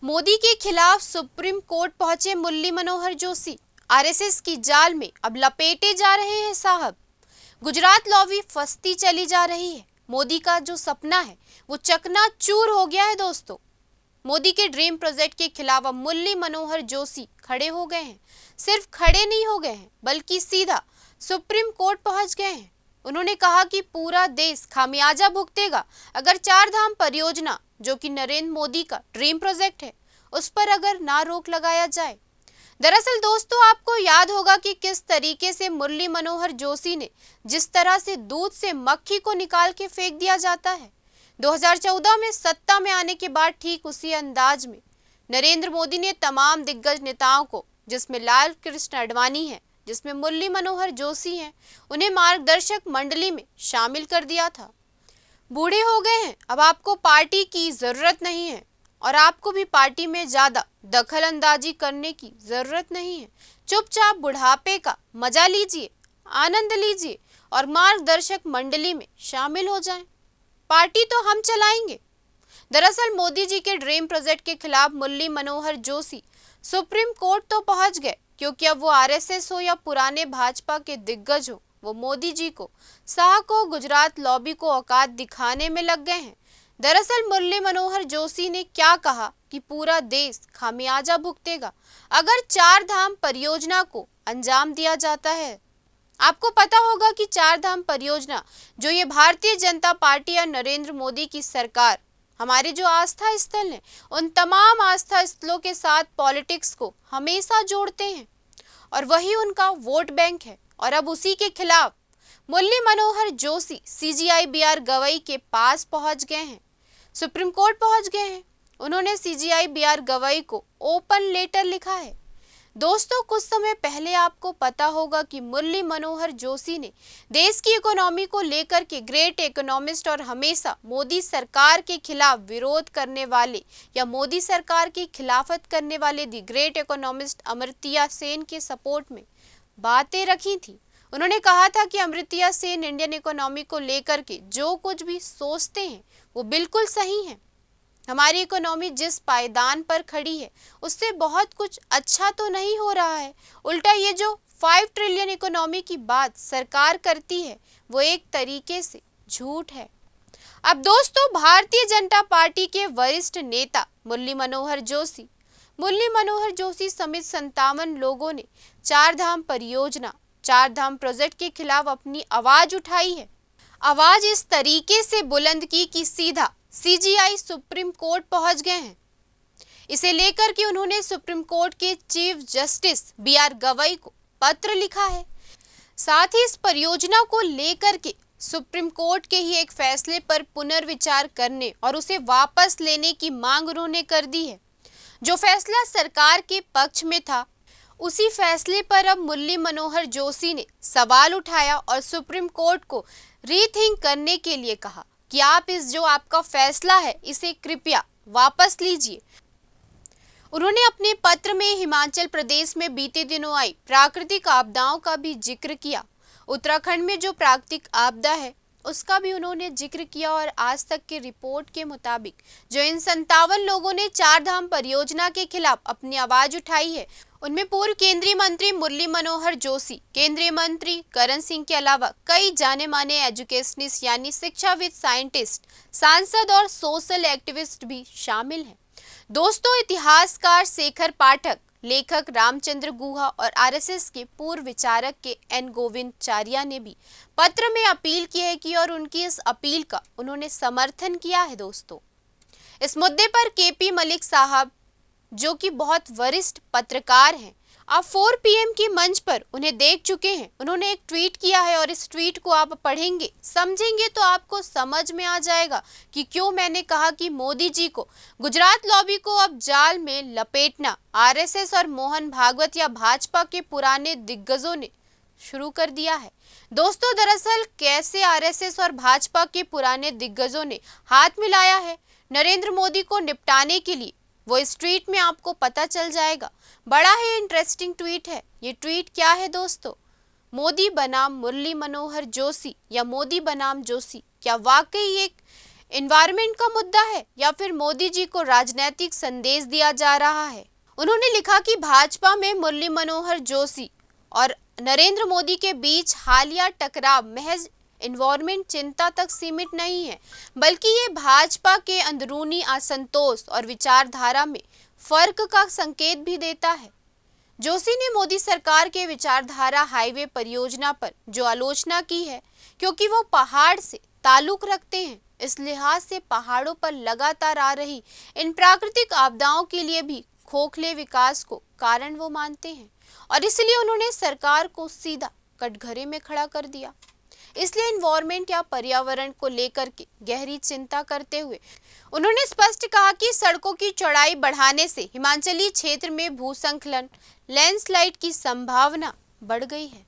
मोदी के खिलाफ supreme court पहुंचे मुरली मनोहर जोशी। आरएसएस की जाल में अब लपेटे जा रहे हैं साहब। गुजरात लॉबी फंसती चली जा रही है। मोदी का जो सपना है वो चकनाचूर हो गया है दोस्तों। मोदी के ड्रीम प्रोजेक्ट के खिलाफ अब मुरली मनोहर जोशी खड़े हो गए हैं। सिर्फ खड़े नहीं हो गए हैं बल्कि सीधा सुप्रीम कोर्ट पहुंच गए हैं। उन्होंने कहा कि पूरा देश खामियाजा भुगतेगा अगर चार धाम परियोजना, जो कि नरेंद्र मोदी का ड्रीम प्रोजेक्ट है, उस पर अगर ना रोक लगाया जाए। दरअसल दोस्तों, आपको याद होगा कि किस तरीके से मुरली मनोहर जोशी ने, जिस तरह से दूध से मक्खी को निकाल के फेंक दिया जाता है, 2014 में सत्ता में आने के बाद ठीक उसी अंदाज में नरेंद्र मोदी ने तमाम दिग्गज नेताओं को, जिसमें लाल कृष्ण आडवाणी है, जिसमें मुरली मनोहर जोशी हैं, उन्हें मार्गदर्शक मंडली में शामिल कर दिया था। बूढ़े हो गए हैं, अब आपको पार्टी की जरूरत नहीं है और आपको भी पार्टी में ज्यादा दखल अंदाजी करने की जरूरत नहीं है। चुपचाप बुढ़ापे का मजा लीजिए, आनंद लीजिए और मार्गदर्शक मंडली में शामिल हो जाएं। पार्टी तो हम चलाएंगे। दरअसल मोदी जी के ड्रीम प्रोजेक्ट के खिलाफ मुरली मनोहर जोशी सुप्रीम कोर्ट तो पहुंच गए, क्योंकि अब वो आरएसएस हो या पुराने भाजपा के दिग्गज हो, वो मोदी जी को, शाह को, गुजरात लॉबी को औकात दिखाने में लग गए हैं। दरअसल मुरली मनोहर जोशी ने क्या कहा कि पूरा देश खामियाजा भुगतेगा अगर चार धाम परियोजना को अंजाम दिया जाता है। आपको पता होगा कि चार धाम परियोजना, जो ये भारतीय जनता पार्टी या नरेंद्र मोदी की सरकार, हमारे जो आस्था स्थल हैं, उन तमाम आस्था स्थलों के साथ पॉलिटिक्स को हमेशा जोड़ते हैं और वही उनका वोट बैंक है। और अब उसी के खिलाफ मुरली मनोहर जोशी सीजीआई-बीआर गवई के पास पहुंच गए हैं, सुप्रीम कोर्ट पहुंच गए हैं। उन्होंने सीजीआई-बीआर गवई को ओपन लेटर लिखा है। दोस्तों, कुछ समय पहले आपको पता होगा कि मुरली मनोहर जोशी ने देश की इकोनॉमी को लेकर के ग्रेट इकोनॉमिस्ट और हमेशा मोदी सरकार के खिलाफ विरोध करने वाले या मोदी सरकार की खिलाफत करने वाले the great economist Amartya Sen के सपोर्ट में बातें रखी थी। उन्होंने कहा था कि अमर्त्य सेन इंडियन इकोनॉमी को लेकर के जो कुछ भी सोचते हैं वो बिल्कुल सही है। हमारी इकोनॉमी जिस पायदान पर खड़ी है उससे बहुत कुछ अच्छा तो नहीं हो रहा है। उल्टा ये जो 5 ट्रिलियन इकोनॉमी की बात सरकार करती है वो एक तरीके से झूठ है। अब दोस्तों, भारतीय जनता पार्टी के वरिष्ठ नेता मुरली मनोहर जोशी समेत 57 लोगों ने चार धाम परियोजना, चार धाम प्रोजेक्ट के खिलाफ अपनी आवाज उठाई है। आवाज इस तरीके से बुलंद की कि सीधा सीजीआई सुप्रीम कोर्ट पहुंच गए हैं। इसे लेकर के उन्होंने सुप्रीम कोर्ट के चीफ जस्टिस बीआर गवई को पत्र लिखा है। साथ ही इस परियोजना को लेकर के सुप्रीम कोर्ट के ही एक फैसले पर पुनर्विचार करने और उसे वापस लेने की मांग उन्होंने कर दी है। जो फैसला सरकार के पक्ष में था, उसी फैसले पर अब मुरली मनोहर जोशी ने सवाल उठाया और सुप्रीम कोर्ट को रीथिंक करने के लिए कहा कि आप इस जो आपका फैसला है इसे कृपया वापस लीजिए। उन्होंने अपने पत्र में हिमाचल प्रदेश में बीते दिनों आई प्राकृतिक आपदाओं का भी जिक्र किया। उत्तराखंड में जो प्राकृतिक आपदा है उसका भी उन्होंने जिक्र किया और आज तक की रिपोर्ट के मुताबिक जो इन 57 लोगों ने चार धाम परियोजना के खिलाफ अपनी आवाज उठाई है, उनमें पूर्व केंद्रीय मंत्री मुरली मनोहर जोशी, केंद्रीय मंत्री करण सिंह के अलावा कई जाने माने एजुकेशनिस्ट यानी शिक्षाविद, साइंटिस्ट, सांसद और सोशल एक्टिविस्ट भी शामिल हैं। दोस्तों, इतिहासकार शेखर पाठक, लेखक रामचंद्र गुहा और आरएसएस के पूर्व विचारक के एन गोविंदचार्य ने भी पत्र में अपील की है कि और उनकी इस अपील का उन्होंने समर्थन किया है। दोस्तों, इस मुद्दे पर केपी मलिक साहब, जो कि बहुत वरिष्ठ पत्रकार हैं, आप 4 PM की मंच पर उन्हें देख चुके हैं। उन्होंने एक ट्वीट किया है और इस ट्वीट को आप पढ़ेंगे, समझेंगे तो आपको समझ में आ जाएगा कि क्यों मैंने कहा कि मोदी जी को, गुजरात लॉबी को अब जाल में लपेटना आरएसएस और मोहन भागवत या भाजपा के पुराने दिग्गजों ने शुरू कर दिया है। दोस्तों, दरअसल कैसे आरएसएस और भाजपा के पुराने दिग्गजों ने हाथ मिलाया है नरेंद्र मोदी को निपटाने के लिए, वो इस ट्वीट में आपको पता चल जाएगा। बड़ा ही इंटरेस्टिंग ट्वीट है। ये ट्वीट क्या है दोस्तों? मोदी बनाम मुरली मनोहर जोशी या मोदी बनाम जोशी, क्या वाकई एक एनवायरनमेंट का मुद्दा है या फिर मोदी जी को राजनीतिक संदेश दिया जा रहा है। उन्होंने लिखा कि भाजपा में मुरली मनोहर जोशी और नरेंद्र मोदी के बीच हालिया टकराव महज एनवायरनमेंट चिंता तक सीमित नहीं है, बल्कि ये भाजपा के अंदरूनी असंतोष और विचारधारा में फर्क का संकेत भी देता है। जोशी ने मोदी सरकार के विचारधारा हाईवे परियोजना पर जो आलोचना की है, क्योंकि वो पहाड़ से ताल्लुक रखते हैं, इस लिहाज से पहाड़ों पर लगातार आ रही इन प्राकृतिक आपदाओं के लिए भी खोखले विकास को कारण वो मानते हैं और इसलिए उन्होंने सरकार को सीधा कटघरे में खड़ा कर दिया। इसलिए एनवायरनमेंट या पर्यावरण को लेकर के गहरी चिंता करते हुए उन्होंने स्पष्ट कहा कि सड़कों की चौड़ाई बढ़ाने से हिमाचली क्षेत्र में भूस्खलन, लैंडस्लाइड की संभावना बढ़ गई है।